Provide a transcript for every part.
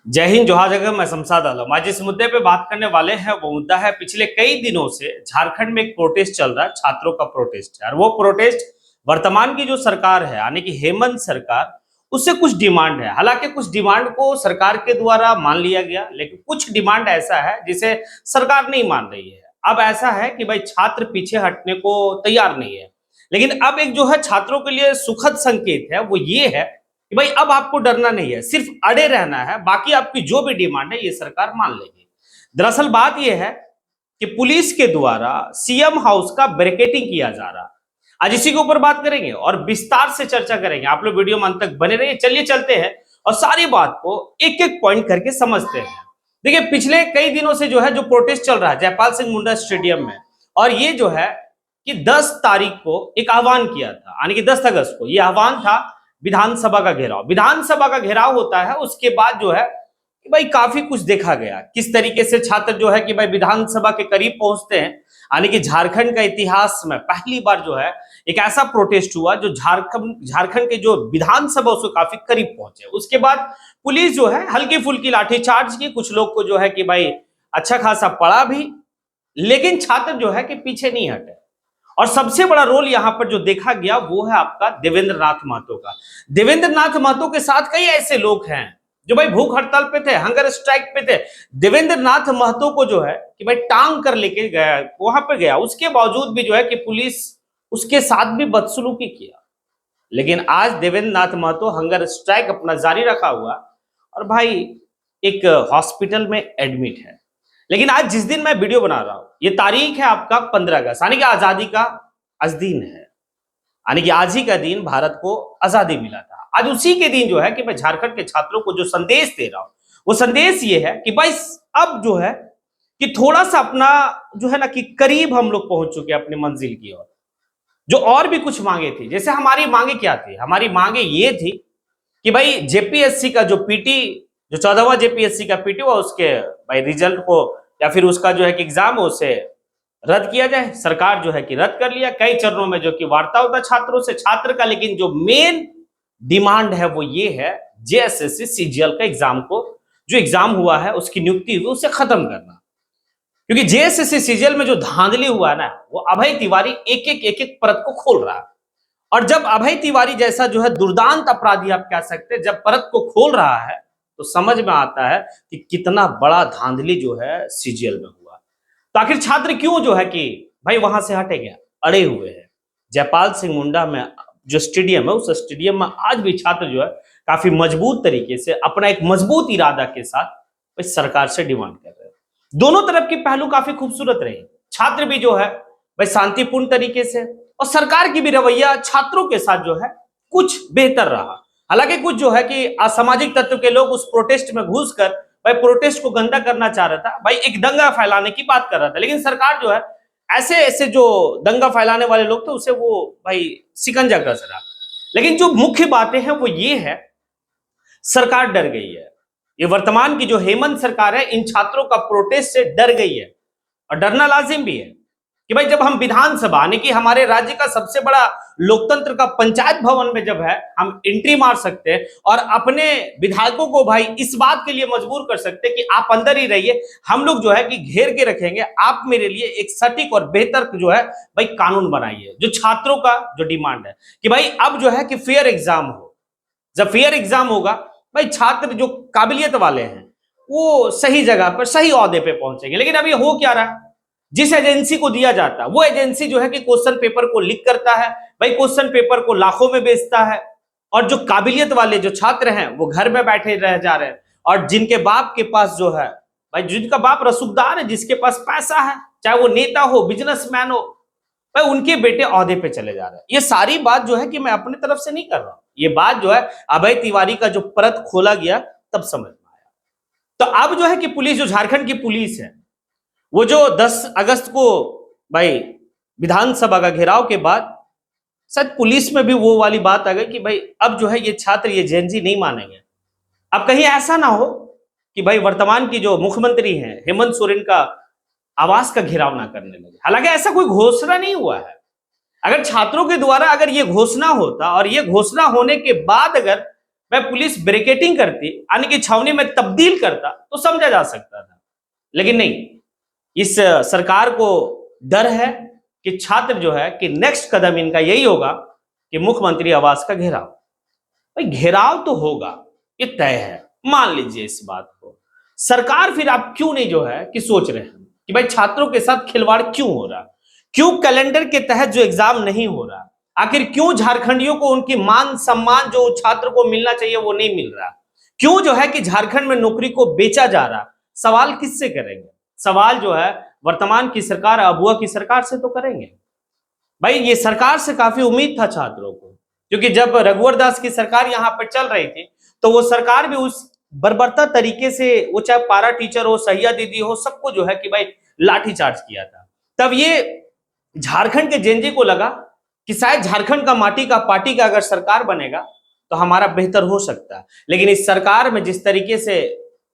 जय हिंद, जोहार जगह। मैं शमशाद आलम। आज जिस मुद्दे पे बात करने वाले हैं वो मुद्दा है, पिछले कई दिनों से झारखंड में एक प्रोटेस्ट चल रहा है, छात्रों का प्रोटेस्ट है। और वो प्रोटेस्ट वर्तमान की जो सरकार है यानी कि हेमंत सरकार, उससे कुछ डिमांड है। हालांकि कुछ डिमांड को सरकार के द्वारा मान लिया गया, लेकिन कुछ डिमांड ऐसा है जिसे सरकार नहीं मान रही है। अब ऐसा है कि भाई छात्र पीछे हटने को तैयार नहीं है, लेकिन अब एक जो है छात्रों के लिए सुखद संकेत है, वो ये है कि भाई अब आपको डरना नहीं है, सिर्फ अड़े रहना है। बाकी आपकी जो भी डिमांड है ये सरकार मान लेगी। दरअसल बात यह है कि पुलिस के द्वारा सीएम हाउस का बैरिकेडिंग किया जा रहा है। आज इसी के ऊपर बात करेंगे और विस्तार से चर्चा करेंगे। आप लोग वीडियो में अंत तक बने रहिए। चलिए चलते हैं और सारी बात को एक एक पॉइंट करके समझते हैं। देखिए, पिछले कई दिनों से जो है जो प्रोटेस्ट चल रहा है जयपाल सिंह मुंडा स्टेडियम में, और ये जो है कि 10 तारीख को एक आह्वान किया था, यानी कि 10 अगस्त को ये आह्वान था विधानसभा का घेराव। विधानसभा का घेराव होता है, उसके बाद जो है कि भाई काफी कुछ देखा गया, किस तरीके से छात्र जो है कि भाई विधानसभा के करीब पहुंचते हैं। यानी कि झारखंड का इतिहास में पहली बार जो है एक ऐसा प्रोटेस्ट हुआ जो झारखंड के जो विधानसभा उसके काफी करीब पहुंचे। उसके बाद पुलिस जो है हल्की फुल्की लाठीचार्ज की, कुछ लोग को जो है कि भाई अच्छा खासा पड़ा भी, लेकिन छात्र जो है कि पीछे नहीं हटे। और सबसे बड़ा रोल यहां पर जो देखा गया वो है आपका देवेंद्र नाथ महतो का। देवेंद्र नाथ महतो के साथ कई ऐसे लोग हैं जो भाई भूख हड़ताल पे थे, हंगर स्ट्राइक पे थे। देवेंद्र नाथ महतो को जो है कि भाई टांग कर लेके गया, वहां पे गया, उसके बावजूद भी जो है कि पुलिस उसके साथ भी बदसलूकी किया। लेकिन आज देवेंद्र नाथ महतो हंगर स्ट्राइक अपना जारी रखा हुआ और भाई एक हॉस्पिटल में एडमिट है। लेकिन आज जिस दिन मैं वीडियो बना रहा हूं, ये तारीख है आपका 15 अगस्त, यानी कि आजादी का आज दिन है, यानी कि आज ही का दिन भारत को आजादी मिला था। आज उसी के दिन जो है कि मैं झारखंड के छात्रों को जो संदेश दे रहा हूं, वो संदेश ये है कि भाई अब जो है कि थोड़ा सा अपना जो है ना कि करीब हम लोग पहुंच चुके हैं अपनी मंजिल की ओर। जो और भी कुछ मांगे थी, जैसे हमारी मांगे क्या थी? हमारी मांगे ये थी कि भाई जेपीएससी का जो पीटी, जो 14वां जेपीएससी का पीटी हुआ, उसके भाई रिजल्ट को या फिर उसका जो है कि एग्जाम हो उसे रद्द किया जाए। सरकार जो है कि रद्द कर लिया। कई चरणों में जो कि वार्ता होता छात्रों से, छात्र का, लेकिन जो मेन डिमांड है वो ये है जेएसएससी सीजीएल का एग्जाम को, जो एग्जाम हुआ है उसकी नियुक्ति हुई, उसे खत्म करना। क्योंकि जेएसएससी सीजीएल में जो धांधली हुआ ना, वो अभय तिवारी एक एक परत को खोल रहा है। और जब अभय तिवारी जैसा जो है दुर्दांत अपराधी आप कह सकते हैं जब परत को खोल रहा है, तो समझ में आता है कि कितना बड़ा धांधली जो है सीजीएल में हुआ। तो आखिर छात्र क्यों जो है कि भाई वहां से हटेंगे, अड़े हुए हैं। जयपाल सिंह मुंडा में जो स्टेडियम है, उस स्टेडियम में आज भी छात्र जो है काफी मजबूत तरीके से अपना एक मजबूत इरादा के साथ इस सरकार से डिमांड कर रहे हैं। दोनों तरफ की पहलू काफी खूबसूरत रही। छात्र भी जो है भाई शांतिपूर्ण तरीके से, और सरकार की भी रवैया छात्रों के साथ जो है कुछ बेहतर रहा। हालांकि कुछ जो है कि असामाजिक तत्व के लोग उस प्रोटेस्ट में घुसकर भाई प्रोटेस्ट को गंदा करना चाह रहा था, भाई एक दंगा फैलाने की बात कर रहा था। लेकिन सरकार जो है ऐसे ऐसे जो दंगा फैलाने वाले लोग थे उसे वो भाई शिकंजा कस रहा। लेकिन जो मुख्य बातें हैं वो ये है, सरकार डर गई है। ये वर्तमान की जो हेमंत सरकार है इन छात्रों का प्रोटेस्ट से डर गई है, और डरना लाजिम भी है कि भाई जब हम विधानसभा, यानी कि हमारे राज्य का सबसे बड़ा लोकतंत्र का पंचायत भवन में जब है हम एंट्री मार सकते हैं और अपने विधायकों को भाई इस बात के लिए मजबूर कर सकते हैं कि आप अंदर ही रहिए, हम लोग जो है कि घेर के रखेंगे, आप मेरे लिए एक सटीक और बेहतर जो है भाई कानून बनाइए। जो छात्रों का जो डिमांड है कि भाई अब जो है कि फेयर एग्जाम हो। जब फेयर एग्जाम होगा भाई छात्र जो काबिलियत वाले हैं वो सही जगह पर सही ओहदे पे पहुंचेंगे। लेकिन अभी हो क्या रहा है, जिस एजेंसी को दिया जाता है वो एजेंसी जो है कि क्वेश्चन पेपर को लीक करता है, भाई क्वेश्चन पेपर को लाखों में बेचता है, और जो काबिलियत वाले जो छात्र हैं वो घर में बैठे रह जा रहे हैं। और जिनके बाप के पास जो है भाई, जिनका बाप रसूखदार है, जिसके पास पैसा है, चाहे वो नेता हो, बिजनेसमैन हो, भाई उनके बेटे ओहदे पे चले जा रहे हैं। ये सारी बात जो है कि मैं अपनी तरफ से नहीं कर रहा हूं, ये बात जो है अभय तिवारी का जो परत खोला गया तब समझ में आया। तो अब जो है कि पुलिस, जो झारखंड की पुलिस है, वो जो 10 अगस्त को भाई विधानसभा का घेराव के बाद शायद पुलिस में भी वो वाली बात आ गई कि भाई अब जो है ये छात्र, ये जेएनजी नहीं मानेंगे। अब कहीं ऐसा ना हो कि भाई वर्तमान की जो मुख्यमंत्री हैं हेमंत सोरेन का आवास का घेराव ना करने लगे। हालांकि ऐसा कोई घोषणा नहीं हुआ है। अगर छात्रों के द्वारा अगर ये घोषणा होता और ये घोषणा होने के बाद अगर वह पुलिस ब्रिकेटिंग करती, यानी कि छावनी में तब्दील करता, तो समझा जा सकता था। लेकिन नहीं, इस सरकार को डर है कि छात्र जो है कि नेक्स्ट कदम इनका यही होगा कि मुख्यमंत्री आवास का घेराव। भाई घेराव तो होगा, ये तय है, मान लीजिए इस बात को। सरकार फिर आप क्यों नहीं जो है कि सोच रहे हैं कि भाई छात्रों के साथ खिलवाड़ क्यों हो रहा, क्यों कैलेंडर के तहत जो एग्जाम नहीं हो रहा, आखिर क्यों झारखंडियों को उनकी मान सम्मान जो छात्र को मिलना चाहिए वो नहीं मिल रहा, क्यों जो है कि झारखंड में नौकरी को बेचा जा रहा। सवाल किससे करेंगे? सवाल जो है वर्तमान की सरकार, अबुआ की सरकार से तो करेंगे। भाई ये सरकार से काफी उम्मीद था छात्रों को, क्योंकि जब रघुवर दास की सरकार यहां पर चल रही थी तो वो सरकार भी उस बर्बरता तरीके से, वो चाहे पारा टीचर हो, सहिया दीदी हो, सबको जो है कि भाई लाठीचार्ज किया था। तब ये झारखंड के जेनजी को लगा कि शायद झारखंड का माटी का पार्टी का अगर सरकार बनेगा तो हमारा बेहतर हो सकता है। लेकिन इस सरकार में जिस तरीके से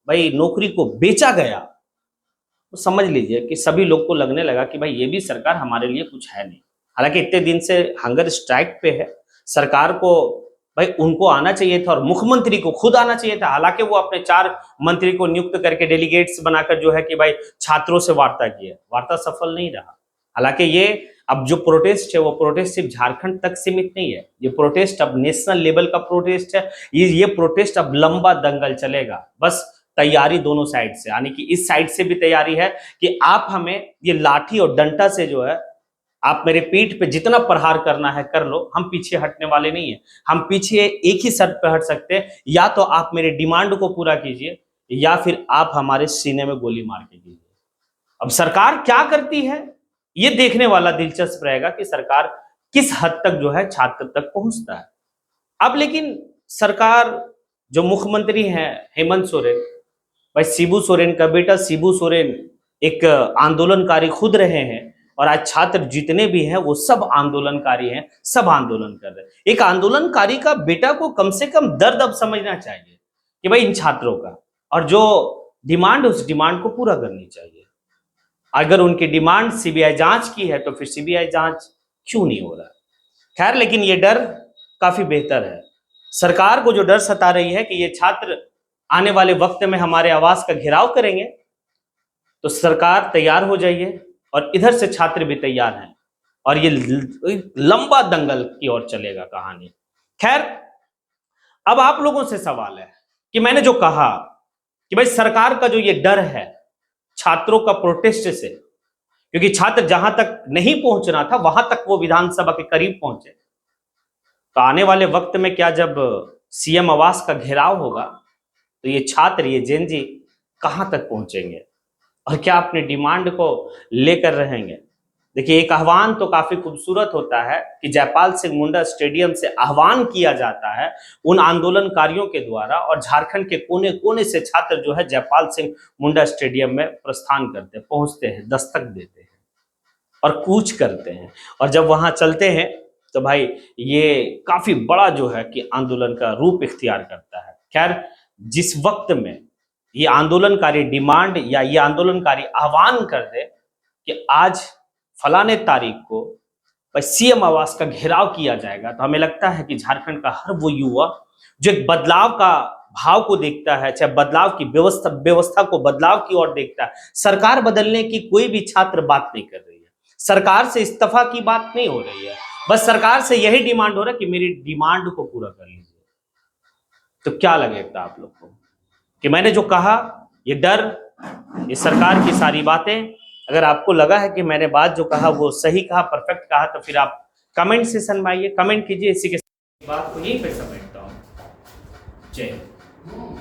भाई नौकरी को बेचा गया, तो समझ लीजिए कि सभी लोग को लगने लगा कि भाई ये भी सरकार हमारे लिए कुछ है नहीं। हालांकि इतने दिन से हंगर स्ट्राइक पे है, सरकार को भाई उनको आना चाहिए था और मुख्यमंत्री को खुद आना चाहिए था। हालांकि वो अपने 4 मंत्री को नियुक्त करके डेलीगेट्स बनाकर जो है कि भाई छात्रों से वार्ता की है, वार्ता सफल नहीं रहा। हालांकि ये अब जो प्रोटेस्ट है वो प्रोटेस्ट सिर्फ झारखंड तक सीमित नहीं है, ये प्रोटेस्ट अब नेशनल लेवल का प्रोटेस्ट है। ये प्रोटेस्ट अब लंबा दंगल चलेगा। बस तैयारी दोनों साइड से, यानी कि इस साइड से भी तैयारी है कि आप हमें ये लाठी और डंडा से जो है, आप मेरे पीठ पे जितना प्रहार करना है कर लो, हम पीछे हटने वाले नहीं है। हम पीछे एक ही शर्त पे हट सकते हैं, या तो आप मेरे डिमांड को पूरा कीजिए या फिर आप हमारे सीने में गोली मार के कीजिए। अब सरकार क्या करती है ये देखने वाला दिलचस्प रहेगा कि सरकार किस हद तक जो है छात्र तक पहुंचता है। अब लेकिन सरकार, जो मुख्यमंत्री हैं हेमंत सोरेन, भाई शिबू सोरेन का बेटा शिबू सोरेन एक आंदोलनकारी खुद रहे हैं, और आज छात्र जितने भी हैं वो सब आंदोलनकारी हैं, सब आंदोलन कर रहे हैं। एक आंदोलनकारी का बेटा को कम से कम दर्द अब समझना चाहिए कि भाई इन छात्रों का, और जो डिमांड उस डिमांड को पूरा करनी चाहिए। अगर उनकी डिमांड सीबीआई जांच की है तो फिर सीबीआई जांच क्यों नहीं हो रहा? खैर, लेकिन ये डर काफी बेहतर है। सरकार को जो डर सता रही है कि ये छात्र आने वाले वक्त में हमारे आवास का घेराव करेंगे, तो सरकार तैयार हो जाइए, और इधर से छात्र भी तैयार हैं, और ये लंबा दंगल की ओर चलेगा कहानी। खैर, अब आप लोगों से सवाल है कि मैंने जो कहा कि भाई सरकार का जो ये डर है छात्रों का प्रोटेस्ट से, क्योंकि छात्र जहां तक नहीं पहुंचना था वहां तक वो विधानसभा के करीब पहुंचे, तो आने वाले वक्त में क्या जब सीएम आवास का घेराव होगा तो ये छात्र, ये जेनजी कहां तक पहुंचेंगे और क्या अपनी डिमांड को लेकर रहेंगे? देखिए, एक आह्वान तो काफी खूबसूरत होता है कि जयपाल सिंह मुंडा स्टेडियम से आह्वान किया जाता है उन आंदोलनकारियों के द्वारा, और झारखंड के कोने कोने से छात्र जो है जयपाल सिंह मुंडा स्टेडियम में प्रस्थान करते हैं, पहुंचते हैं, दस्तक देते हैं और कूच करते हैं, और जब वहां चलते हैं तो भाई ये काफी बड़ा जो है कि आंदोलन का रूप इख्तियार करता है। खैर, जिस वक्त में ये आंदोलनकारी डिमांड या ये आंदोलनकारी आह्वान कर दे कि आज फलाने तारीख को सीएम आवास का घेराव किया जाएगा, तो हमें लगता है कि झारखंड का हर वो युवा जो एक बदलाव का भाव को देखता है, चाहे बदलाव की व्यवस्था को बदलाव की ओर देखता है। सरकार बदलने की कोई भी छात्र बात नहीं कर रही है, सरकार से इस्तीफा की बात नहीं हो रही है, बस सरकार से यही डिमांड हो रहा है कि मेरी डिमांड को पूरा कर लीजिए। तो क्या लगेगा आप लोग को कि मैंने जो कहा, ये डर, ये सरकार की सारी बातें, अगर आपको लगा है कि मैंने बात जो कहा वो सही कहा, परफेक्ट कहा, तो फिर आप कमेंट सेशन में आइए, कमेंट कीजिए। इसी के बात को यहीं पे समेटता हूं। जय हिंद।